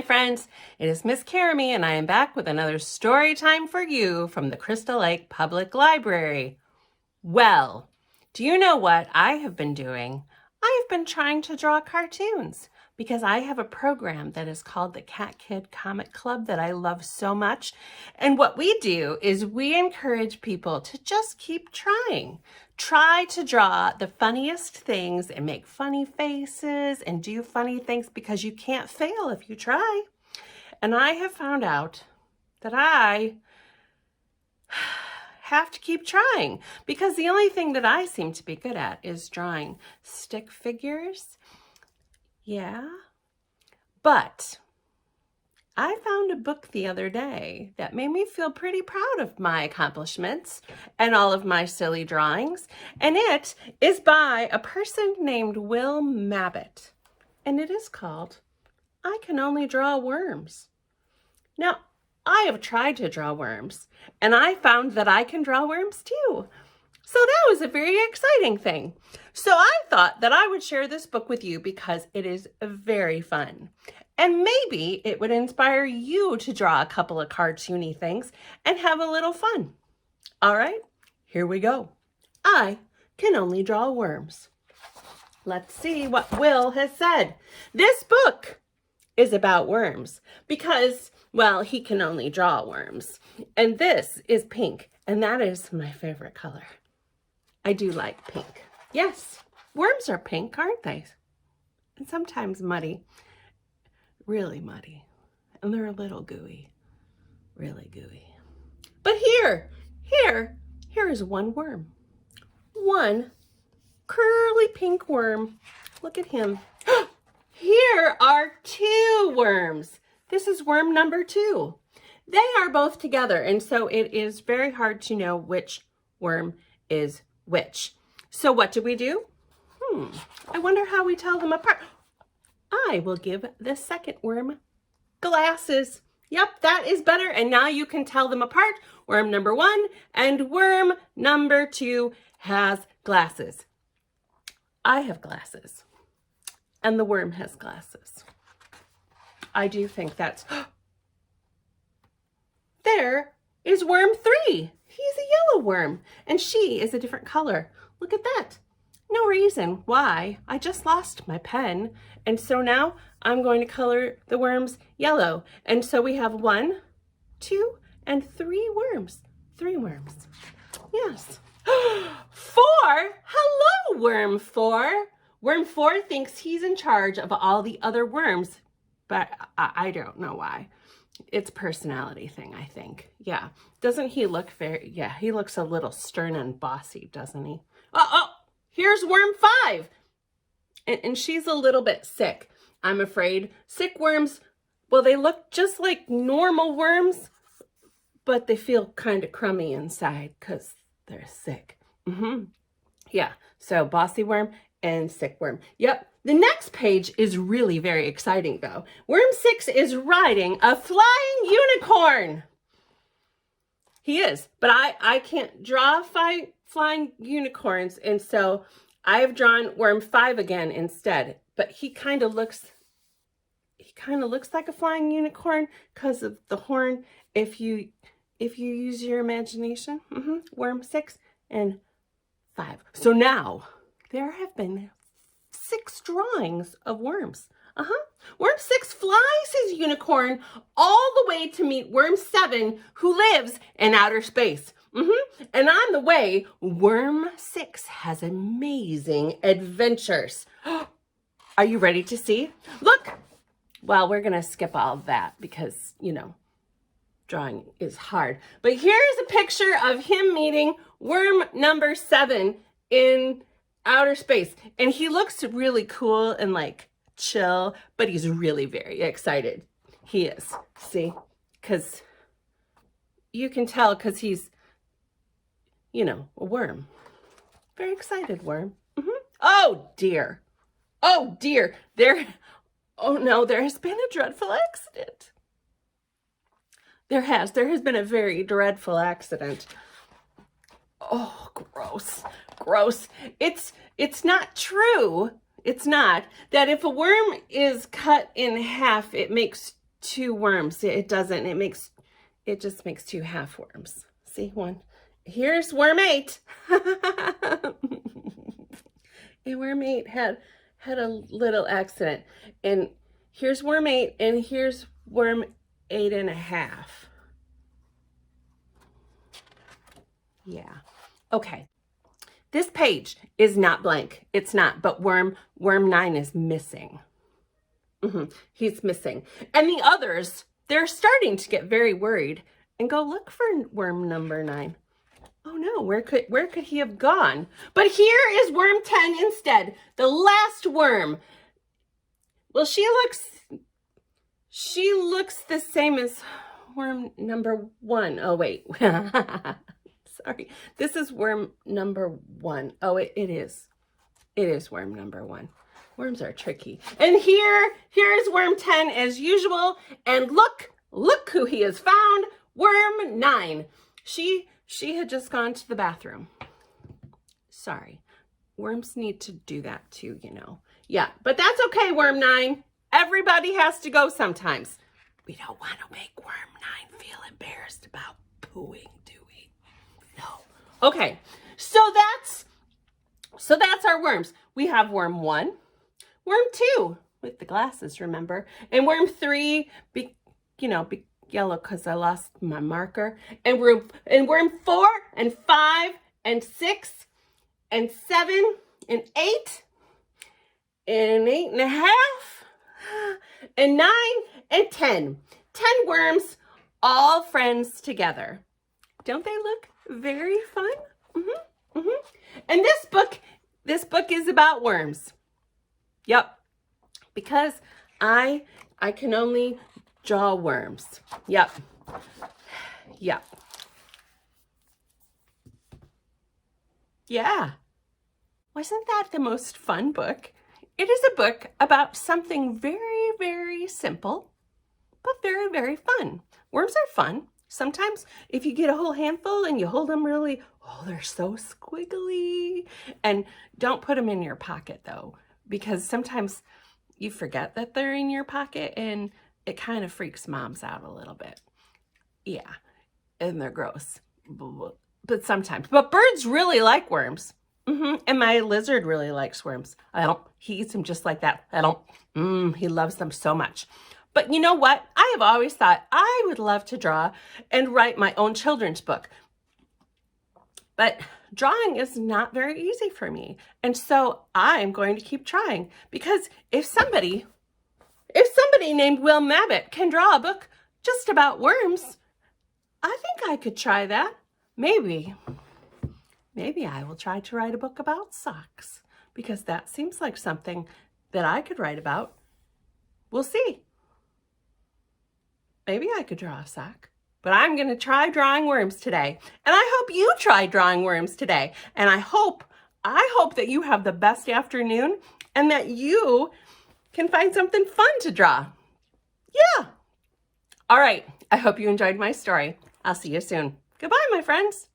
my friends. It is Miss Karamy, and I am back with another story time for you from the Crystal Lake Public Library. Well, do you know what I have been doing? I have been trying to draw cartoons because I have a program that is called the Cat Kid Comic Club that I love so much. And what we do is we encourage people to just keep trying. Try to draw the funniest things and make funny faces and do funny things because you can't fail if you try. And I have found out that I have to keep trying because the only thing that I seem to be good at is drawing stick figures. Yeah, but I found a book the other day that made me feel pretty proud of my accomplishments and all of my silly drawings. And it is by a person named Will Mabbitt. And it is called I Can Only Draw Worms. Now, I have tried to draw worms, and I found that I can draw worms too. So that was a very exciting thing. So I thought that I would share this book with you because it is very fun. And maybe it would inspire you to draw a couple of cartoony things and have a little fun. All right, here we go. I Can Only Draw Worms. Let's see what Will has said. This book is about worms because, well, he can only draw worms. And this is pink, and that is my favorite color. I do like pink. Yes, worms are pink, aren't they? And sometimes muddy, really muddy. And they're a little gooey, really gooey. But here is one worm. One curly pink worm. Look at him. Here are two worms. This is worm number 2. They are both together, and so it is very hard to know which worm is which. So what do? I wonder how we tell them apart. I will give the second worm glasses. Yep, that is better. And now you can tell them apart. Worm number 1 and worm number 2 has glasses. I have glasses, and the worm has glasses. I do think that's... There is worm 3. He's a yellow worm, and she is a different color. Look at that. No reason why. I just lost my pen, and so now I'm going to color the worms yellow. And so we have 1, 2, and 3 worms. 3 worms. Yes. 4. Hello, worm 4. Worm 4 thinks he's in charge of all the other worms, but I don't know why. It's a personality thing, I think. Yeah. Doesn't he look he looks a little stern and bossy, doesn't he? Oh, here's worm 5. And she's a little bit sick, I'm afraid. Sick worms, well, they look just like normal worms, but they feel kind of crummy inside because they're sick. Yeah, so bossy worm and sick worm. Yep. The next page is really very exciting, though. Worm 6 is riding a flying unicorn. He is, but I can't draw flying unicorns, and so I've drawn worm 5 again instead. But he kind of looks like a flying unicorn because of the horn. If you use your imagination, worm 6 and 5. So now there have been 6 drawings of worms. Worm 6 flies his unicorn all the way to meet worm 7, who lives in outer space. And on the way, worm 6 has amazing adventures. Are you ready to see? Look! Well, we're going to skip all of that because, drawing is hard. But here's a picture of him meeting worm number 7 in outer space. And he looks really cool and like chill, but he's really very excited. He is. See? Because you can tell because he's, a worm. Very excited worm. Oh, dear. Oh, dear. Oh, no, there has been a dreadful accident. There has been a very dreadful accident. Oh, gross, gross. It's not true. It's not that if a worm is cut in half, it makes two worms. It doesn't. It just makes two half worms. See, one. Here's worm 8. And worm 8 had a little accident. And here's worm 8, and here's worm 8.5. Yeah. Okay. This page is not blank. It's not, but worm 9 is missing. He's missing. And the others, they're starting to get very worried and go look for worm number 9. Oh no, where could he have gone? But here is worm 10 instead, the last worm. Well, she looks the same as worm number 1. Oh wait. Sorry. This is worm number 1. Oh, it is. It is worm number 1. Worms are tricky. And here is worm 10 as usual. And look who he has found. Worm 9. She had just gone to the bathroom. Sorry. Worms need to do that too, you know. Yeah, but that's okay, worm 9. Everybody has to go sometimes. We don't want to make worm 9 feel embarrassed about pooing, do we? No. Okay, so that's our worms. We have worm 1, worm 2 with the glasses, remember? And worm 3, be yellow because I lost my marker. And worm 4 and 5 and 6 and 7 and 8 and 8.5 and 9 and 10. 10 worms, all friends together. Don't they look very fun? And this book is about worms. Yep. Because I can only draw worms. Yep. Yep. Yeah. Wasn't that the most fun book? It is a book about something very, very simple, but very, very fun. Worms are fun. Sometimes if you get a whole handful and you hold them really, oh, they're so squiggly. And don't put them in your pocket though, because sometimes you forget that they're in your pocket and it kind of freaks moms out a little bit. Yeah, and they're gross, but sometimes. But birds really like worms. And my lizard really likes worms. He eats them just like that. He loves them so much. But you know what? I have always thought I would love to draw and write my own children's book. But drawing is not very easy for me. And so I'm going to keep trying, because if somebody named Will Mabbitt can draw a book just about worms, I think I could try that. Maybe I will try to write a book about socks, because that seems like something that I could write about. We'll see. Maybe I could draw a sock, but I'm going to try drawing worms today. And I hope you try drawing worms today. And I hope that you have the best afternoon and that you can find something fun to draw. Yeah. All right. I hope you enjoyed my story. I'll see you soon. Goodbye, my friends.